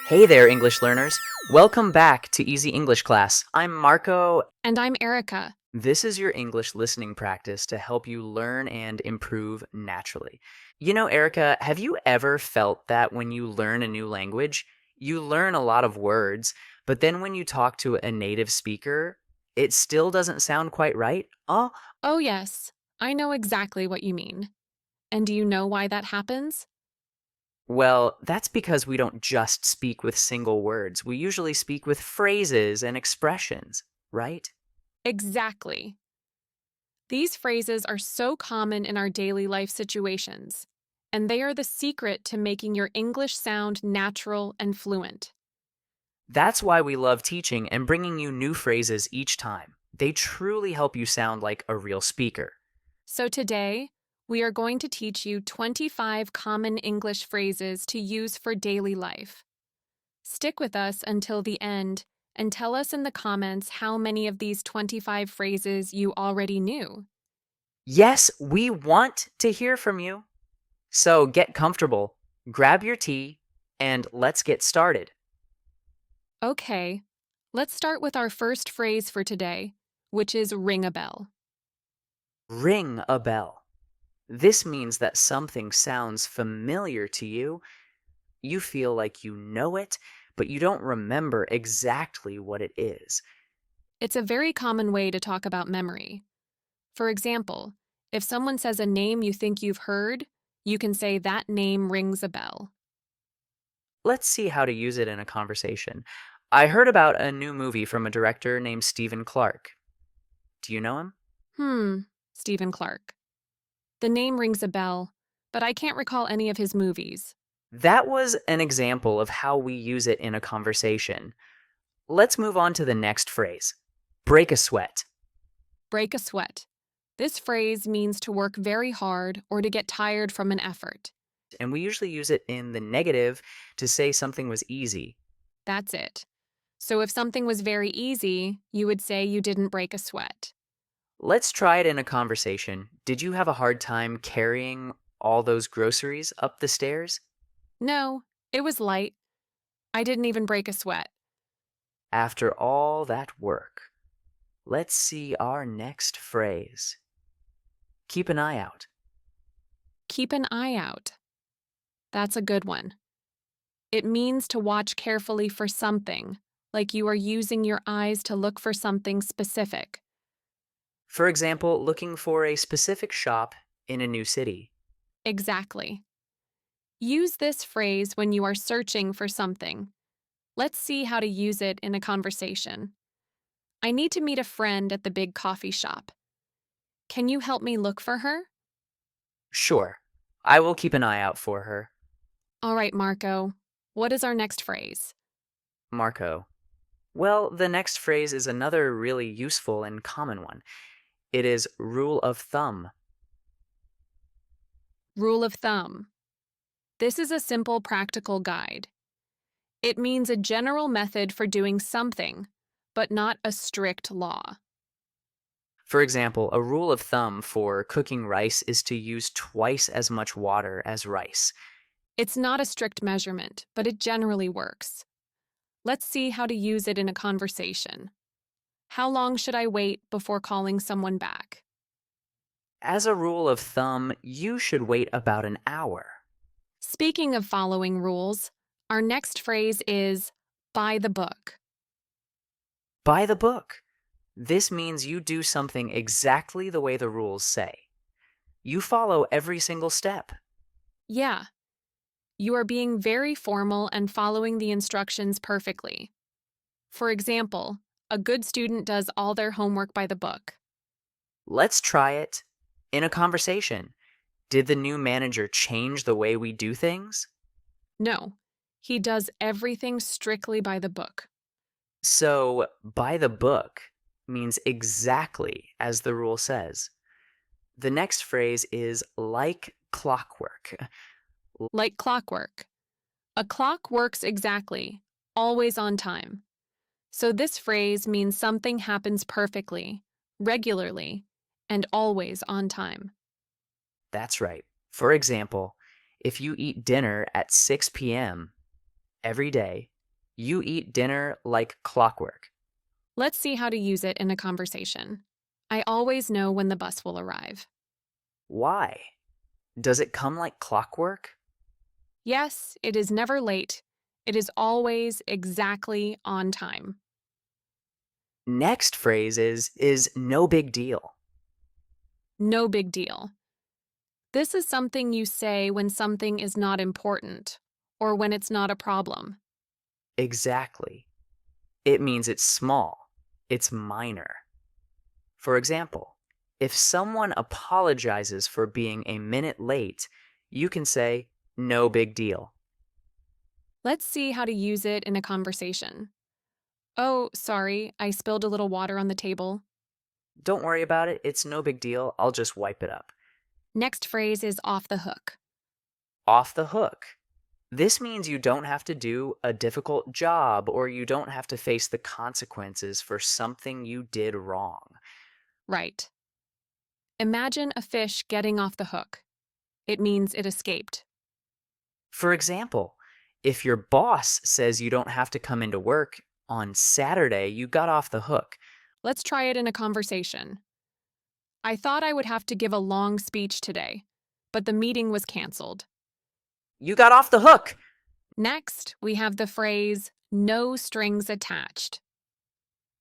Hey there, English learners. Welcome back to Easy English Class. I'm Marco. And I'm Erika. This is your English listening practice to help you learn and improve naturally. You know, Erica, have you ever felt that when you learn a new language, you learn a lot of words, but then when you talk to a native speaker, it still doesn't sound quite right? Oh, Oh, yes, I know exactly what you mean. And do you know why that happens? well, that's because we don't just speak with single words. We usually speak with phrases and expressions, right? Exactly. These phrases are so common in our daily life situations, and they are the secret to making your English sound natural and fluent. That's why we love teaching and bringing you new phrases each time. They truly help you sound like a real speaker. So today, we are going to teach you 25 common English phrases to use for daily life. Stick with us until the end and tell us in the comments how many of these 25 phrases you already knew. Yes, we want to hear from you. So get comfortable, grab your tea, and let's get started. Okay, let's start with our first phrase for today, which is ring a bell. Ring a bell. This means that something sounds familiar to you. You feel like you know it, but you don't remember exactly what it is. It's a very common way to talk about memory. For example, if someone says a name you think you've heard, you can say that name rings a bell. Let's see how to use it in a conversation. I heard about a new movie from a director named Stephen Clark. Do you know him? Hmm, Stephen Clark. The name rings a bell, but I can't recall any of his movies. That was an example of how we use it in a conversation. Let's move on to the next phrase. Break a sweat. Break a sweat. This phrase means to work very hard or to get tired from an effort. And we usually use it in the negative to say something was easy. That's it. So if something was very easy, you would say you didn't break a sweat. Let's try it in a conversation. Did you have a hard time carrying all those groceries up the stairs? No, it was light. I didn't even break a sweat. After all that work. Let's see our next phrase. Keep an eye out. Keep an eye out. That's a good one. It means to watch carefully for something, like you are using your eyes to look for something specific. For example, looking for a specific shop in a new city. Exactly. Use this phrase when you are searching for something. Let's see how to use it in a conversation. I need to meet a friend at the big coffee shop. Can you help me look for her? Sure, I will keep an eye out for her. All right, Marco. What is our next phrase? Marco. Well, the next phrase is another really useful and common one. It is rule of thumb. Rule of thumb. This is a simple practical guide. It means a general method for doing something, but not a strict law. For example, a rule of thumb for cooking rice is to use twice as much water as rice. It's not a strict measurement, but it generally works. Let's see how to use it in a conversation. How long should I wait before calling someone back? As a rule of thumb, you should wait about an hour. Speaking of following rules, our next phrase is by the book. By the book. This means you do something exactly the way the rules say. You follow every single step. Yeah, you are being very formal and following the instructions perfectly. For example, a good student does all their homework by the book. Let's try it in a conversation. Did the new manager change the way we do things? No, he does everything strictly by the book. So, by the book means exactly as the rule says. The next phrase is like clockwork. Like clockwork. A clock works exactly, always on time. So this phrase means something happens perfectly, regularly, and always on time. That's right. For example, if you eat dinner at 6 p.m. every day, You eat dinner like clockwork. Let's see how to use it in a conversation. I always know when the bus will arrive. Why? Does it come like clockwork? Yes, it is never late. It is always exactly on time. Next phrase is no big deal. No big deal. This is something you say when something is not important or when it's not a problem. Exactly. It means it's small. It's minor. For example, if someone apologizes for being a minute late, you can say, no big deal. Let's see how to use it in a conversation. Oh, sorry, I spilled a little water on the table. Don't worry about it. It's no big deal. I'll just wipe it up. Next phrase is off the hook. Off the hook. This means you don't have to do a difficult job or you don't have to face the consequences for something you did wrong. Right. Imagine a fish getting off the hook. It means it escaped. For example, if your boss says you don't have to come into work on Saturday, you got off the hook. Let's try it in a conversation. I thought I would have to give a long speech today, but the meeting was canceled. You got off the hook! Next, we have the phrase, no strings attached.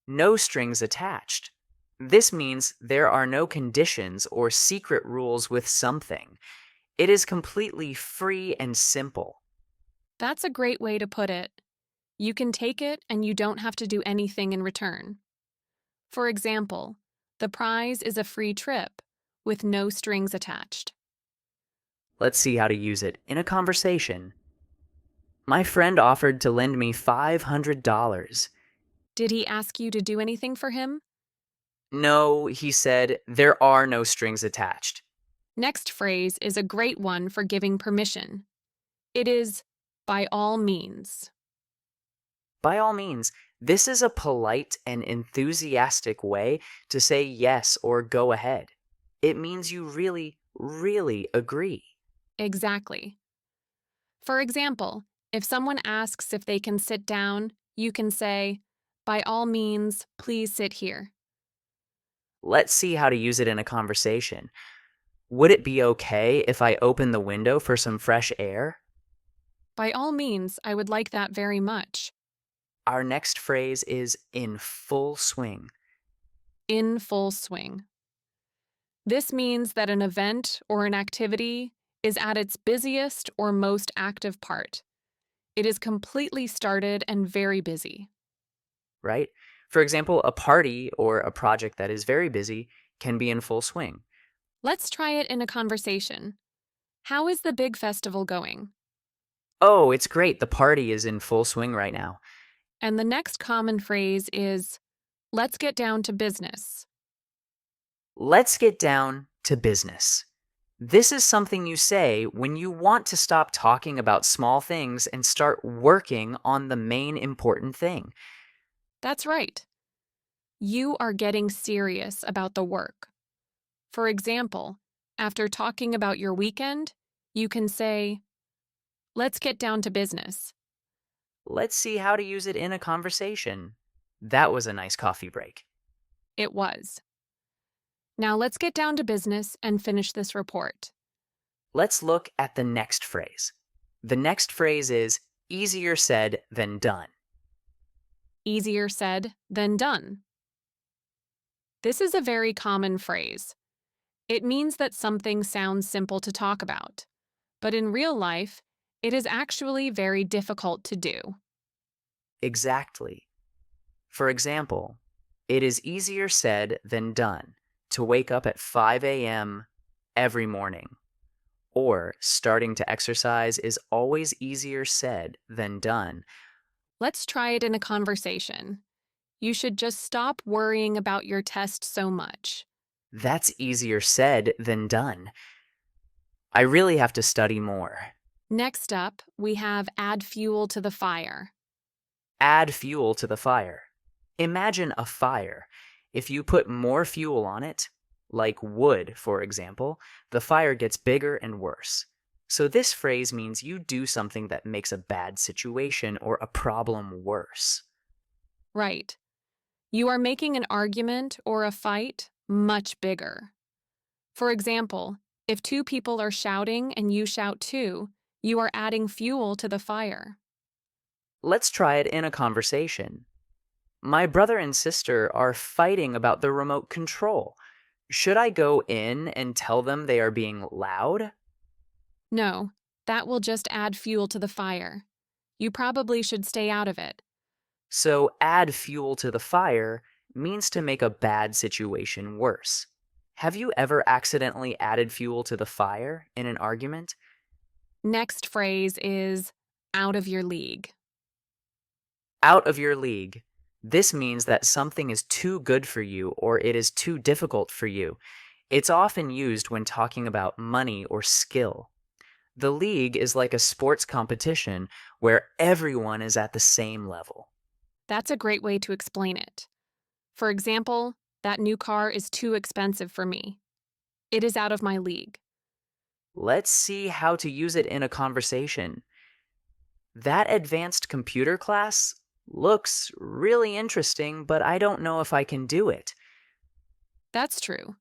No strings attached. This means there are no conditions or secret rules with something. It is completely free and simple. That's a great way to put it. You can take it and you don't have to do anything in return. For example, the prize is a free trip with no strings attached. Let's see how to use it in a conversation. My friend offered to lend me $500. Did he ask you to do anything for him? No, he said, there are no strings attached. Next phrase is a great one for giving permission. It is, by all means. By all means, this is a polite and enthusiastic way to say yes or go ahead. It means you really, really agree. Exactly. For example, if someone asks if they can sit down, you can say, by all means, please sit here. Let's see how to use it in a conversation. Would it be okay if I open the window for some fresh air? By all means, I would like that very much. Our next phrase is in full swing. In full swing. This means that an event or an activity is at its busiest or most active part. It is completely started and very busy. Right? For example, a party or a project that is very busy can be in full swing. Let's try it in a conversation. How is the big festival going? Oh, it's great. The party is in full swing right now. And the next common phrase is, let's get down to business. Let's get down to business. This is something you say when you want to stop talking about small things and start working on the main important thing. That's right. You are getting serious about the work. For example, after talking about your weekend, you can say, let's get down to business. Let's see how to use it in a conversation. That was a nice coffee break. It was. Now let's get down to business and finish this report. Let's look at the next phrase. The next phrase is easier said than done. Easier said than done. This is a very common phrase. It means that something sounds simple to talk about, but in real life, it is actually very difficult to do. Exactly. For example, it is easier said than done to wake up at 5 a.m. every morning. Or starting to exercise is always easier said than done. Let's try it in a conversation. You should just stop worrying about your test so much. That's easier said than done. I really have to study more. Next up, we have add fuel to the fire. Add fuel to the fire. Imagine a fire. If you put more fuel on it, like wood, for example, the fire gets bigger and worse. So this phrase means you do something that makes a bad situation or a problem worse. Right. You are making an argument or a fight much bigger. For example, if two people are shouting and you shout too, you are adding fuel to the fire. Let's try it in a conversation. My brother and sister are fighting about the remote control. Should I go in and tell them they are being loud? No, that will just add fuel to the fire. You probably should stay out of it. So, add fuel to the fire means to make a bad situation worse. Have you ever accidentally added fuel to the fire in an argument? Next phrase is out of your league. Out of your league. This means that something is too good for you or it is too difficult for you. It's often used when talking about money or skill. The league is like a sports competition where everyone is at the same level. That's a great way to explain it. For example, that new car is too expensive for me. It is out of my league. Let's see how to use it in a conversation. That advanced computer class looks really interesting, but I don't know if I can do it. That's true.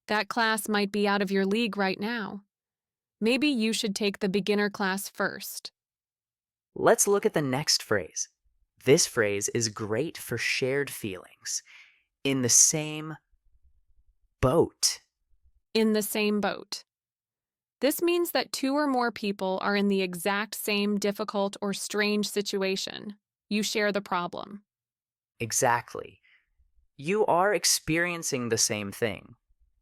That class might be out of your league right now. Maybe you should take the beginner class first. Let's look at the next phrase. This phrase is great for shared feelings. In the same boat. In the same boat. This means that two or more people are in the exact same difficult or strange situation. You share the problem. Exactly. You are experiencing the same thing.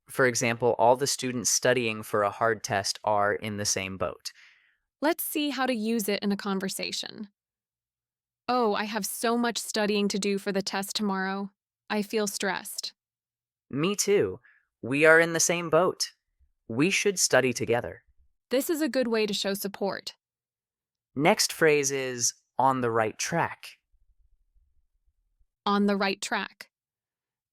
For example, all the students studying for a hard test are in the same boat. Let's see how to use it in a conversation. Oh, I have so much studying to do for the test tomorrow. I feel stressed. Me too. We are in the same boat. We should study together. This is a good way to show support. Next phrase is on the right track. On the right track.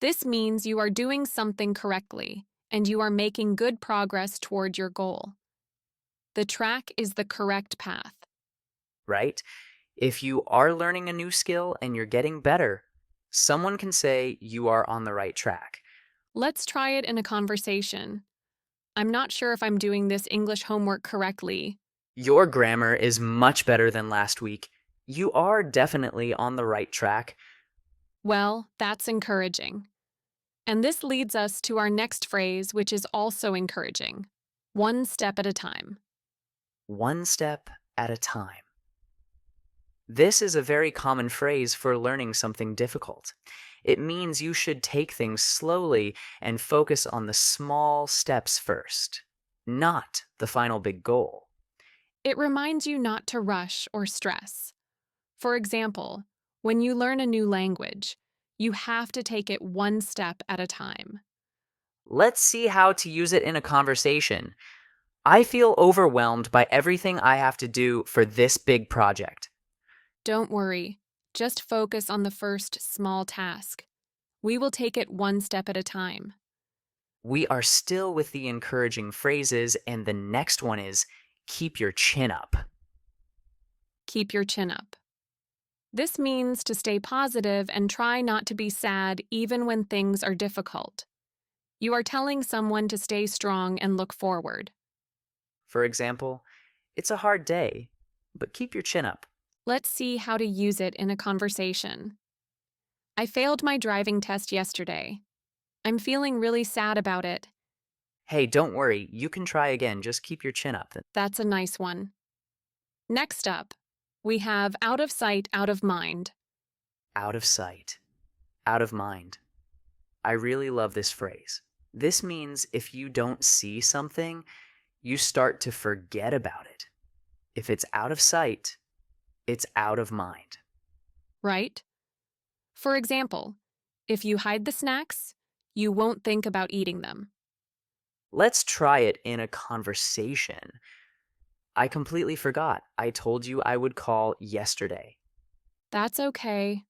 This means you are doing something correctly and you are making good progress toward your goal. The track is the correct path. Right? If you are learning a new skill and you're getting better, someone can say you are on the right track. Let's try it in a conversation. I'm not sure if I'm doing this English homework correctly. Your grammar is much better than last week. You are definitely on the right track. Well, that's encouraging. And this leads us to our next phrase, which is also encouraging. One step at a time. One step at a time. This is a very common phrase for learning something difficult. It means you should take things slowly and focus on the small steps first, not the final big goal. It reminds you not to rush or stress. For example, when you learn a new language, you have to take it one step at a time. Let's see how to use it in a conversation. I feel overwhelmed by everything I have to do for this big project. Don't worry, just focus on the first small task. We will take it one step at a time. We are still with the encouraging phrases, and the next one is keep your chin up. Keep your chin up. This means to stay positive and try not to be sad even when things are difficult. You are telling someone to stay strong and look forward. For example, it's a hard day, but keep your chin up. Let's see how to use it in a conversation. I failed my driving test yesterday. I'm feeling really sad about it. Hey, don't worry, you can try again, just keep your chin up. That's a nice one. Next up, we have out of sight, out of mind. Out of sight, out of mind. I really love this phrase. This means if you don't see something, you start to forget about it. If it's out of sight, it's out of mind. Right? For example, if you hide the snacks, you won't think about eating them. Let's try it in a conversation. I completely forgot. I told you I would call yesterday. That's okay.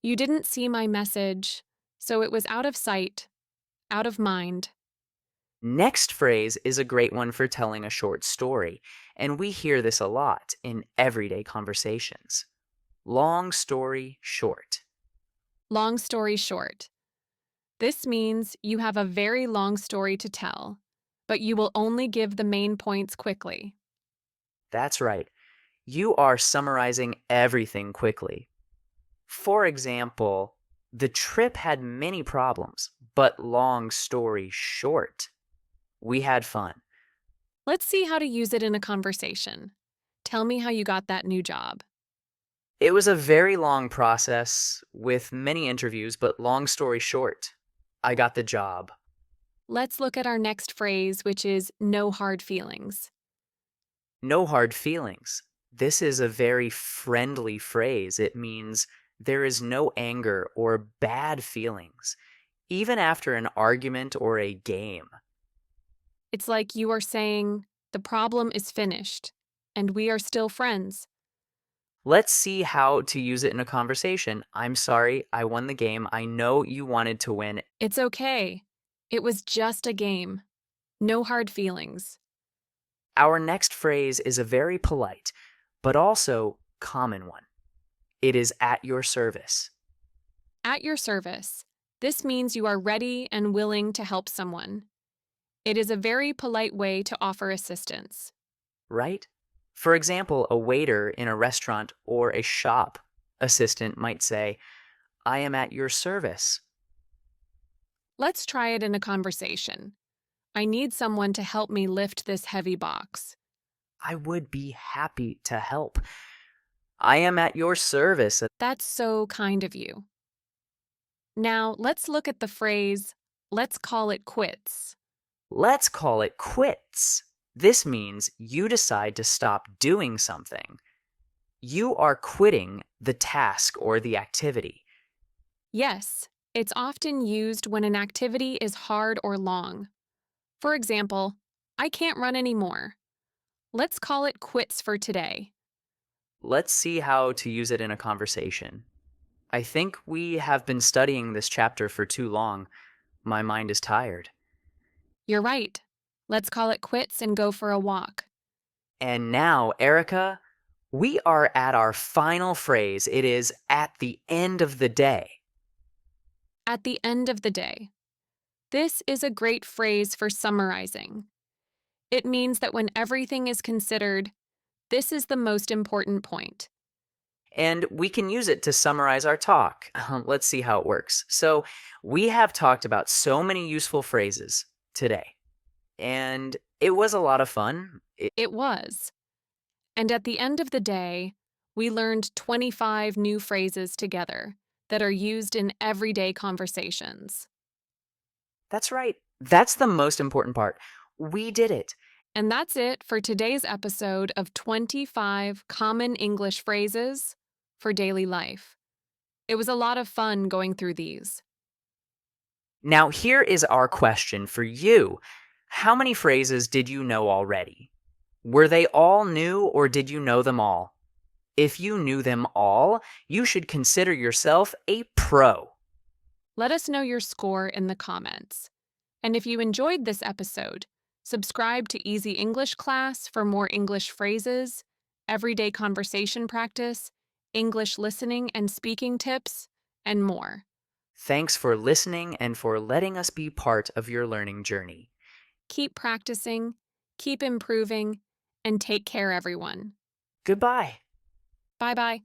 You didn't see my message, so it was out of sight, out of mind. Next phrase is a great one for telling a short story, and we hear this a lot in everyday conversations. Long story short. Long story short. This means you have a very long story to tell, but you will only give the main points quickly. That's right. You are summarizing everything quickly. For example, the trip had many problems, but long story short, we had fun. Let's see how to use it in a conversation. Tell me how you got that new job. It was a very long process with many interviews, but long story short, I got the job. Let's look at our next phrase, which is no hard feelings. No hard feelings. This is a very friendly phrase. It means there is no anger or bad feelings, even after an argument or a game. It's like you are saying, the problem is finished, and we are still friends. Let's see how to use it in a conversation. I'm sorry, I won the game. I know you wanted to win. It's okay. It was just a game. No hard feelings. Our next phrase is a very polite, but also common one. It is at your service, At your service. This means you are ready and willing to help someone. It is a very polite way to offer assistance. right? For example, a waiter in a restaurant or a shop assistant might say, I am at your service. Let's try it in a conversation. I need someone to help me lift this heavy box. I would be happy to help. I am at your service. That's so kind of you. Now, let's look at the phrase, let's call it quits. Let's call it quits. This means you decide to stop doing something. You are quitting the task or the activity. Yes, it's often used when an activity is hard or long. For example, I can't run anymore. Let's call it quits for today. Let's see how to use it in a conversation. I think we have been studying this chapter for too long. My mind is tired. You're right. Let's call it quits and go for a walk. And now, Erika, we are at our final phrase. It is at the end of the day. At the end of the day. This is a great phrase for summarizing. It means that when everything is considered, this is the most important point. And we can use it to summarize our talk. Let's see how it works. So, we have talked about so many useful phrases today, and it was a lot of fun. It was. And at the end of the day, we learned 25 new phrases together that are used in everyday conversations. That's right. That's the most important part. We did it. And that's it for today's episode of 25 Common English Phrases for Daily Life. It was a lot of fun going through these. Now, here is our question for you. How many phrases did you know already? Were they all new or did you know them all? If you knew them all, you should consider yourself a pro. Let us know your score in the comments. And if you enjoyed this episode, subscribe to Easy English Class for more English phrases, everyday conversation practice, English listening and speaking tips, and more. Thanks for listening and for letting us be part of your learning journey. Keep practicing, keep improving, and take care, everyone. Goodbye. Bye bye.